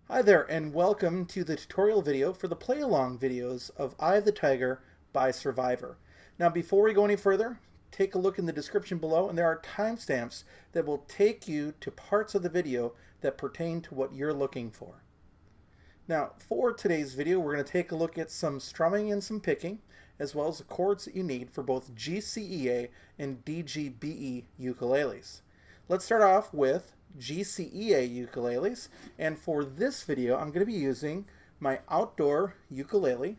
Hi there, and welcome to the tutorial video for the play-along videos of Eye of the Tiger by Survivor. Now, before we go any further, take a look in the description below, and there are timestamps that will take you to parts of the video that pertain to what you're looking for. Now, for today's video, we're going to take a look at some strumming and some picking, as well as the chords that you need for both GCEA and DGBE ukuleles. Let's start off with GCEA ukuleles, and for this video I'm going to be using my outdoor ukulele.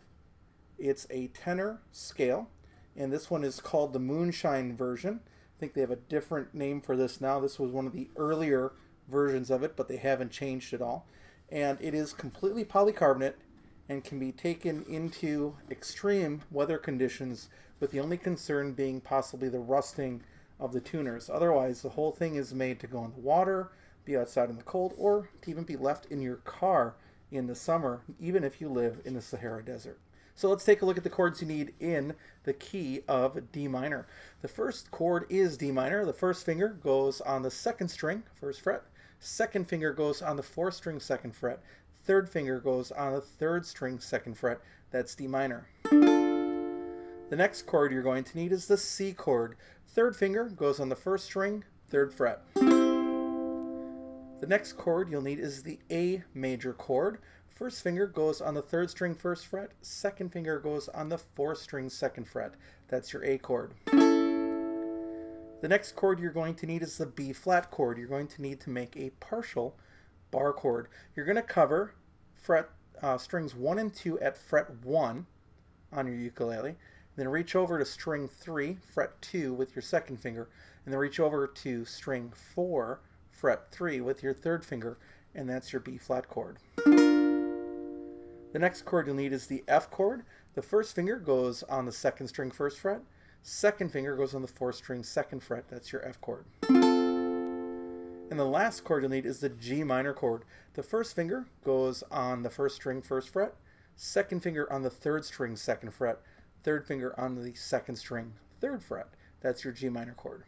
It's a tenor scale, and this one is called the Moonshine version. I think they have a different name for this now. This was one of the earlier versions of it, but they haven't changed at all. And it is completely polycarbonate and can be taken into extreme weather conditions, with the only concern being possibly the rusting of the tuners. Otherwise, the whole thing is made to go in the water, be outside in the cold, or to even be left in your car in the summer, even if you live in the Sahara Desert. So let's take a look at the chords you need in the key of D minor. The first chord is D minor. The first finger goes on the second string, first fret. Second finger goes on the fourth string, second fret. Third finger goes on the third string, second fret. That's D minor. The next chord you're going to need is the C chord. Third finger goes on the first string, third fret. The next chord you'll need is the A major chord. First finger goes on the third string, first fret. Second finger goes on the fourth string, second fret. That's your A chord. The next chord you're going to need is the B flat chord. You're going to need to make a partial bar chord. You're going to cover strings 1 and 2 at fret 1 on your ukulele. Then reach over to string 3, fret 2 with your second finger, and then reach over to string 4, fret 3 with your third finger, and that's your B flat chord. The next chord you'll need is the F chord. The first finger goes on the second string, first fret. Second finger goes on the fourth string, second fret. That's your F chord. And the last chord you'll need is the G minor chord. The first finger goes on the first string, first fret. Second finger on the third string, second fret. Third finger on the second string, third fret. That's your G minor chord.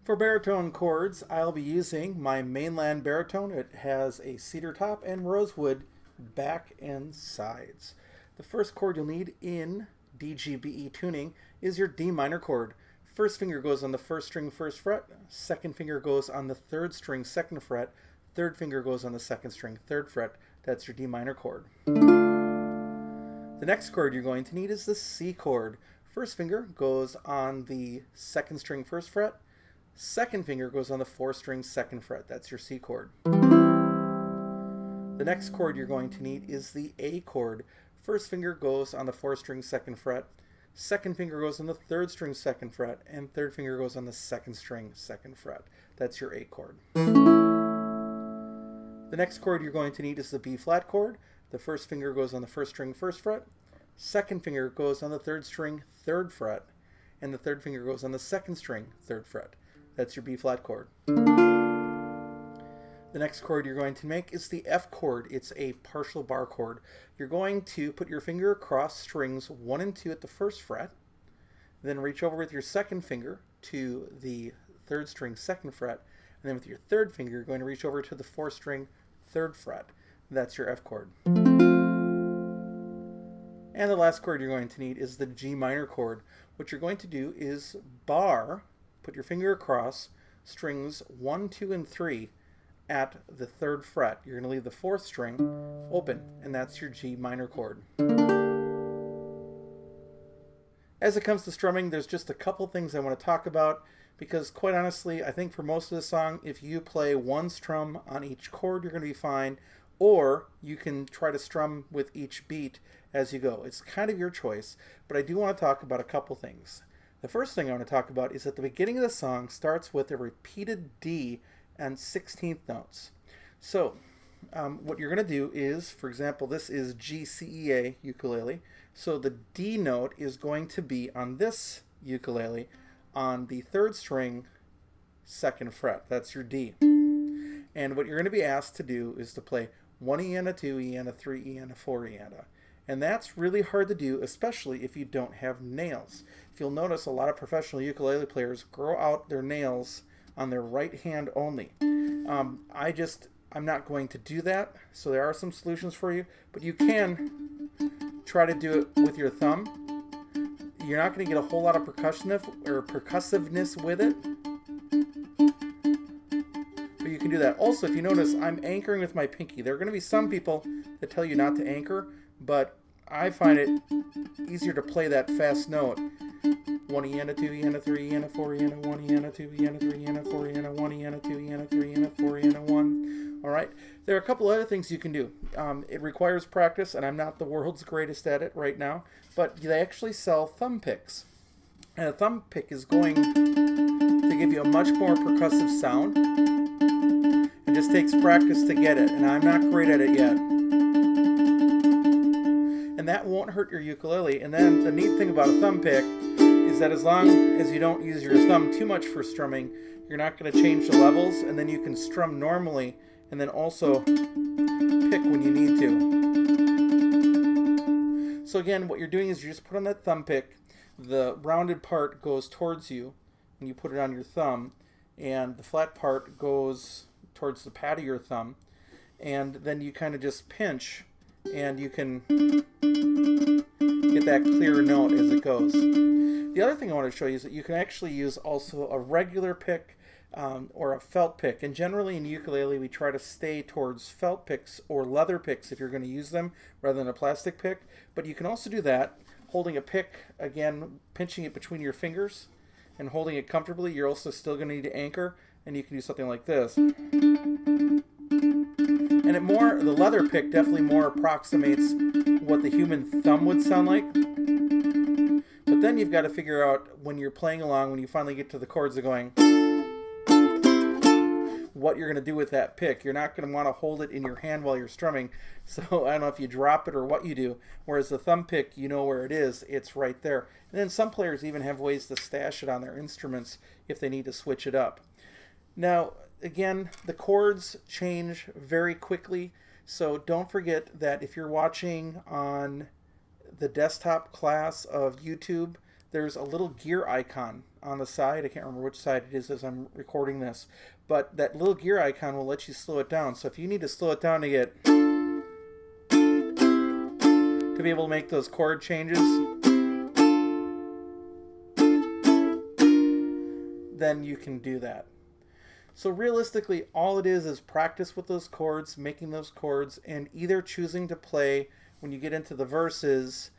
For baritone chords, I'll be using my mainland baritone. It has a cedar top and rosewood back and sides. The first chord you'll need in DGBE tuning is your D minor chord. First finger goes on the first string, first fret. Second finger goes on the third string, second fret. Third finger goes on the second string, third fret. That's your D minor chord. The next chord you're going to need is the C chord. First finger goes on the second string, first fret. Second finger goes on the fourth string, second fret. That's your C chord. The next chord you're going to need is the A chord. First finger goes on the fourth string, second fret. Second finger goes on the third string, second fret. And third finger goes on the second string, second fret. That's your A chord. The next chord you're going to need is the B flat chord. The first finger goes on the first string, first fret. Second finger goes on the third string, third fret. And the third finger goes on the second string, third fret. That's your B flat chord. The next chord you're going to make is the F chord. It's a partial bar chord. You're going to put your finger across strings 1 and 2 at the first fret. Then reach over with your second finger to the third string, second fret. And then with your third finger, you're going to reach over to the fourth string, third fret. That's your F chord. And the last chord you're going to need is the G minor chord. What you're going to do is bar, put your finger across strings 1, 2, and 3 at the third fret. You're going to leave the fourth string open, and that's your G minor chord. As it comes to strumming, there's just a couple things I want to talk about, because quite honestly, I think for most of the song, if you play one strum on each chord, you're going to be fine, or you can try to strum with each beat as you go. It's kind of your choice, but I do want to talk about a couple things. The first thing I want to talk about is that the beginning of the song starts with a repeated D and 16th notes. So what you're going to do is, for example, this is GCEA ukulele. So the D note is going to be on this ukulele on the third string, second fret. That's your D. And what you're going to be asked to do is to play 1 E and a 2 E and a 3 E and a 4 E and a. And that's really hard to do, especially if you don't have nails. If you'll notice, a lot of professional ukulele players grow out their nails on their right hand only. I I'm not going to do that. So there are some solutions for you, but you can try to do it with your thumb. You're not going to get a whole lot of percussiveness with it, but you can do that. Also, if you notice, I'm anchoring with my pinky. There are going to be some people that tell you not to anchor, but I find it easier to play that fast note. 1 E and a 2 E and a 3 E and a 4 E and a 1 E and a 2 E and a 3 E and a 4 E and a 1 E and a 2 E and a 3 E and a 4 E and a 1. All right. There are a couple other things you can do. It requires practice, and I'm not the world's greatest at it right now, but they actually sell thumb picks. And a thumb pick is going to give you a much more percussive sound. It just takes practice to get it, and I'm not great at it yet. And that won't hurt your ukulele. And then the neat thing about a thumb pick is that as long as you don't use your thumb too much for strumming, you're not going to change the levels, and then you can strum normally and then also pick when you need to. So again, what you're doing is you just put on that thumb pick, the rounded part goes towards you and you put it on your thumb, and the flat part goes towards the pad of your thumb, and then you kind of just pinch and you can get that clear note as it goes. The other thing I want to show you is that you can actually use also a regular pick or a felt pick. And generally in ukulele, we try to stay towards felt picks or leather picks if you're going to use them rather than a plastic pick. But you can also do that holding a pick, again, pinching it between your fingers and holding it comfortably. You're also still going to need to anchor, and you can do something like this. And the leather pick definitely more approximates what the human thumb would sound like. But then you've got to figure out when you're playing along, when you finally get to the chords of going, what you're going to do with that pick. You're not going to want to hold it in your hand while you're strumming. So I don't know if you drop it or what you do. Whereas the thumb pick, you know where it is. It's right there. And then some players even have ways to stash it on their instruments if they need to switch it up. Now, again, the chords change very quickly. So don't forget that if you're watching on the desktop class of YouTube, there's a little gear icon on the side. I can't remember which side it is as I'm recording this, but that little gear icon will let you slow it down. So if you need to slow it down to be able to make those chord changes, then you can do that. So realistically, all it is practice with those chords, making those chords, and either choosing to play when you get into the verses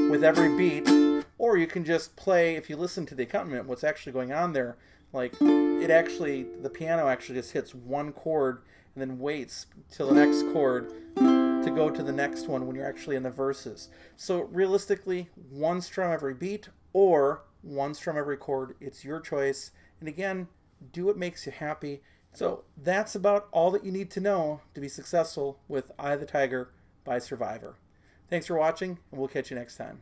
with every beat, or you can just play, if you listen to the accompaniment, what's actually going on there. Like, the piano actually just hits one chord and then waits till the next chord to go to the next one when you're actually in the verses. So realistically, one strum every beat or one strum every chord. It's your choice. And again, do what makes you happy. So that's about all that you need to know to be successful with Eye of the Tiger by Survivor. Thanks for watching, and we'll catch you next time.